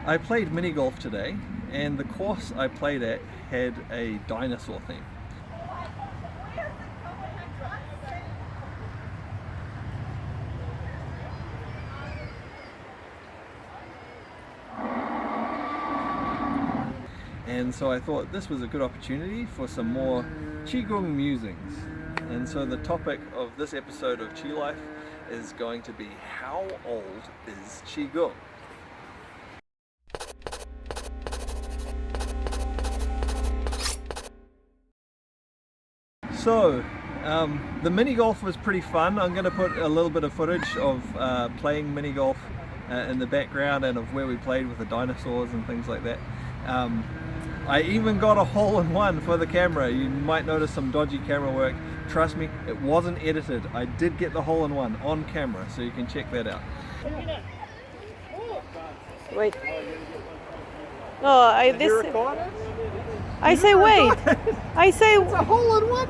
I played mini golf today, and the course I played at had a dinosaur theme. And so I thought this was a good opportunity for some more Qigong musings. And so the topic of this episode of Qi Life is going to be, how old is Qigong? So, the mini golf was pretty fun. I'm going to put a little bit of footage of playing mini golf in the background, and of where we played with the dinosaurs and things like that. I even got a hole-in-one for the camera. You might notice some dodgy camera work. Trust me, it wasn't edited. I did get the hole-in-one on camera, so you can check that out. Wait. No, Did you record it? I say wait. I say It's a hole-in-one.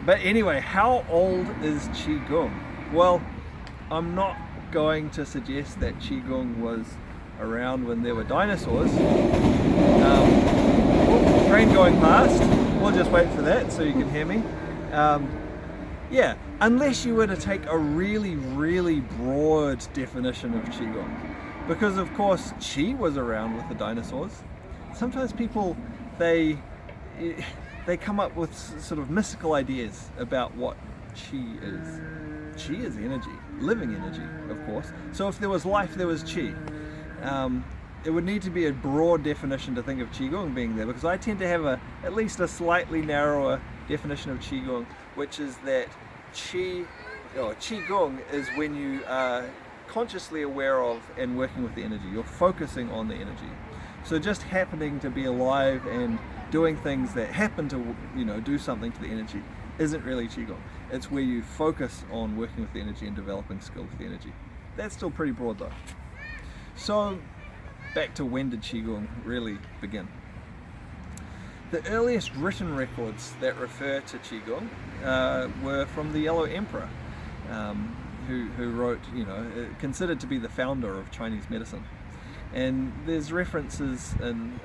But anyway, how old is Qigong? Well, I'm not going to suggest that Qigong was around when there were dinosaurs. Train going past. We'll just wait for that so you can hear me. Yeah, unless you were to take a really, really broad definition of Qigong. Because of course, Qi was around with the dinosaurs. Sometimes people, they come up with sort of mystical ideas about what Qi is. Qi is energy, living energy, of course. So if there was life, there was Qi. It would need to be a broad definition to think of Qigong being there, because I tend to have at least a slightly narrower definition of Qigong, which is that Qigong is when you are consciously aware of and working with the energy. You're focusing on the energy. So just happening to be alive and doing things that happen to, do something to the energy isn't really Qigong. It's where you focus on working with the energy and developing skill with the energy. That's still pretty broad though. So back to, when did Qigong really begin? The earliest written records that refer to Qigong were from the Yellow Emperor, who wrote, considered to be the founder of Chinese medicine. And there's references in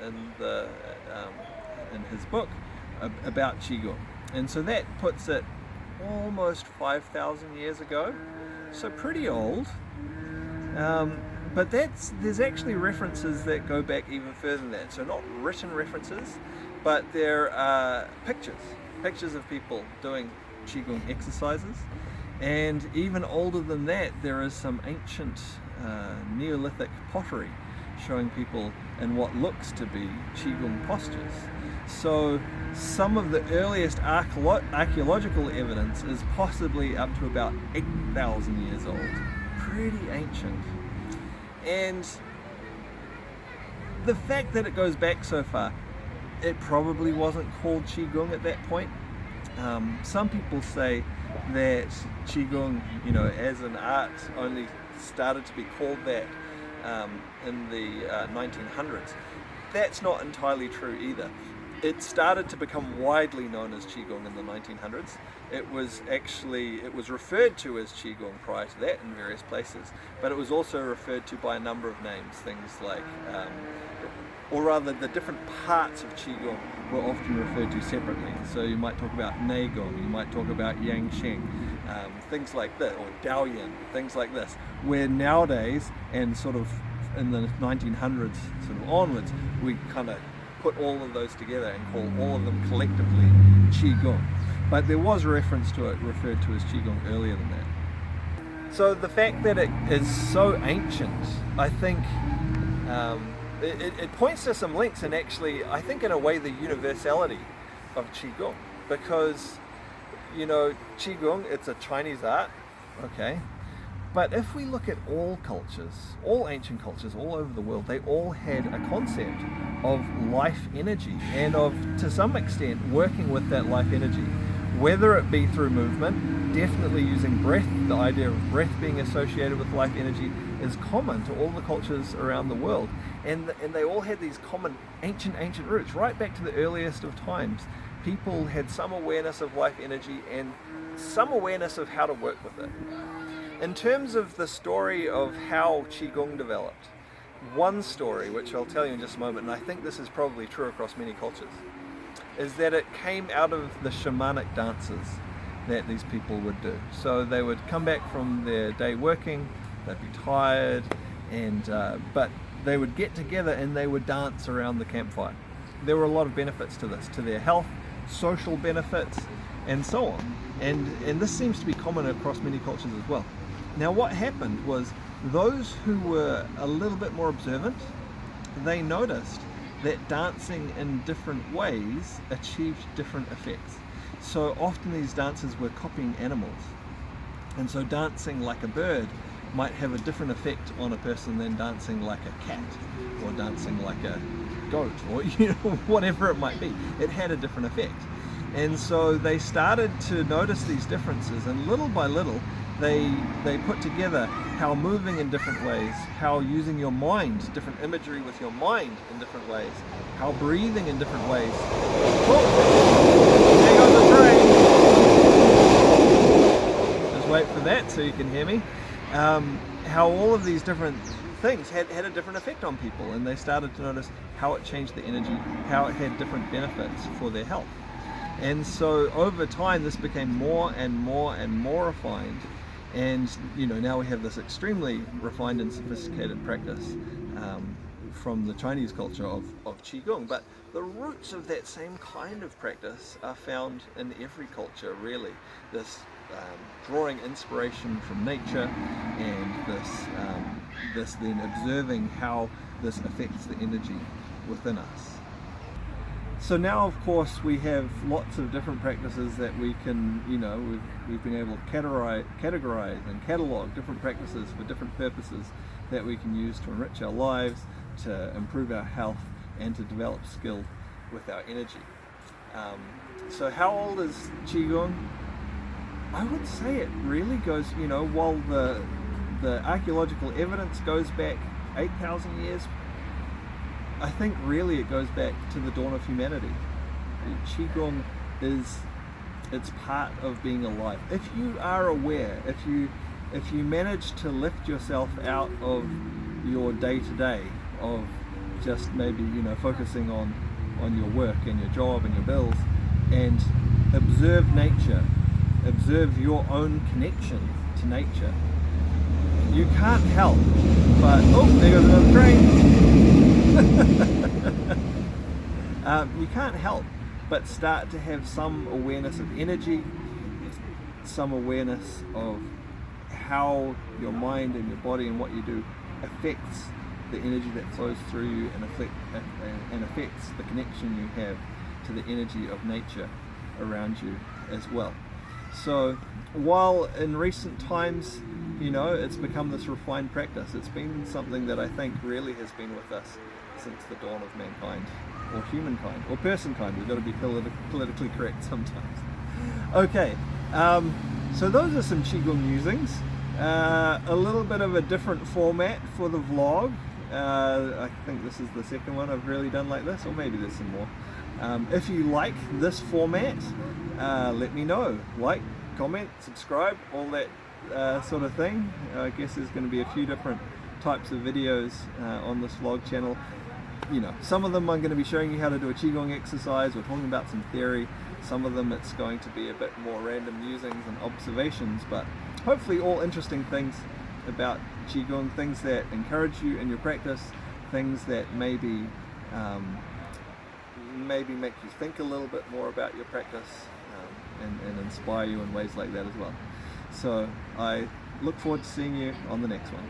his book about Qigong. And so that puts it almost 5,000 years ago, so pretty old. But there's actually references that go back even further than that. So not written references, but there are pictures of people doing Qigong exercises. And even older than that, there is some ancient Neolithic pottery showing people in what looks to be Qigong postures. So some of the earliest archaeological evidence is possibly up to about 8,000 years old. Pretty ancient. And the fact that it goes back so far, it probably wasn't called Qigong at that point. Some people say that Qigong, as an art, only started to be called that in the 1900s. That's not entirely true either. It started to become widely known as Qigong in the 1900s. It was referred to as Qigong prior to that in various places, but it was also referred to by a number of names, things like, or rather the different parts of Qigong were often referred to separately. So you might talk about Neigong, you might talk about Yangsheng, things like that, or Daoyin, things like this, where nowadays, and sort of in the 1900s sort of onwards, we kind of put all of those together and call all of them collectively Qigong. But there was reference to it referred to as Qigong earlier than that. So the fact that it is so ancient, I think it points to some links, and actually I think in a way the universality of Qigong, because Qigong, it's a Chinese art, okay, but if we look at all cultures, all ancient cultures all over the world, they all had a concept of life energy, and of, to some extent, working with that life energy, whether it be through movement. Definitely using breath. The idea of breath being associated with life energy is common to all the cultures around the world, and they all had these common ancient roots right back to the earliest of times. people had some awareness of life energy and some awareness of how to work with it. In terms of the story of how Qigong developed, one story, which I'll tell you in just a moment, and I think this is probably true across many cultures, is that it came out of the shamanic dances that these people would do. So they would come back from their day working, they'd be tired, and but they would get together and they would dance around the campfire. There were a lot of benefits to this, to their health, social benefits, and so on. And this seems to be common across many cultures as well. Now what happened was those who were a little bit more observant, they noticed that dancing in different ways achieved different effects. So often these dancers were copying animals. And so dancing like a bird might have a different effect on a person than dancing like a cat or dancing like a goat or whatever it might be. It had a different effect. And so they started to notice these differences, and little by little they put together how moving in different ways, how using your mind, different imagery with your mind in different ways, how breathing in different ways. Oh, there goes the train. Just wait for that so you can hear me. How all of these different things had a different effect on people, and they started to notice how it changed the energy, how it had different benefits for their health. And so over time this became more and more and more refined, and now we have this extremely refined and sophisticated practice from the Chinese culture of Qigong. But the roots of that same kind of practice are found in every culture, really. This drawing inspiration from nature, and this then observing how this affects the energy within us. So now, of course, we have lots of different practices that we can, we've been able to categorize and catalog different practices for different purposes that we can use to enrich our lives, to improve our health, and to develop skill with our energy. So how old is Qigong? I would say it really goes, while the archaeological evidence goes back 8,000 years, I think really it goes back to the dawn of humanity. Qigong it's part of being alive. If you are aware, if you manage to lift yourself out of your day-to-day of just maybe focusing on your work and your job and your bills, and observe nature, observe your own connection to nature, you can't help but, oh, there goes another train. You can't help but start to have some awareness of energy, some awareness of how your mind and your body and what you do affects the energy that flows through you, and affects the connection you have to the energy of nature around you as well. So while in recent times, it's become this refined practice, it's been something that I think really has been with us since the dawn of mankind, or humankind, or personkind. We've got to be politically correct sometimes. Okay, so those are some Qigong musings. A little bit of a different format for the vlog. I think this is the second one I've really done like this, or maybe there's some more. If you like this format, let me know. Like, comment, subscribe, all that sort of thing. I guess there's going to be a few different types of videos on this vlog channel. Some of them I'm going to be showing you how to do a Qigong exercise. We're talking about some theory. Some of them it's going to be a bit more random musings and observations, but hopefully all interesting things about Qigong, things that encourage you in your practice, things that maybe make you think a little bit more about your practice, and inspire you in ways like that as well. So I look forward to seeing you on the next one.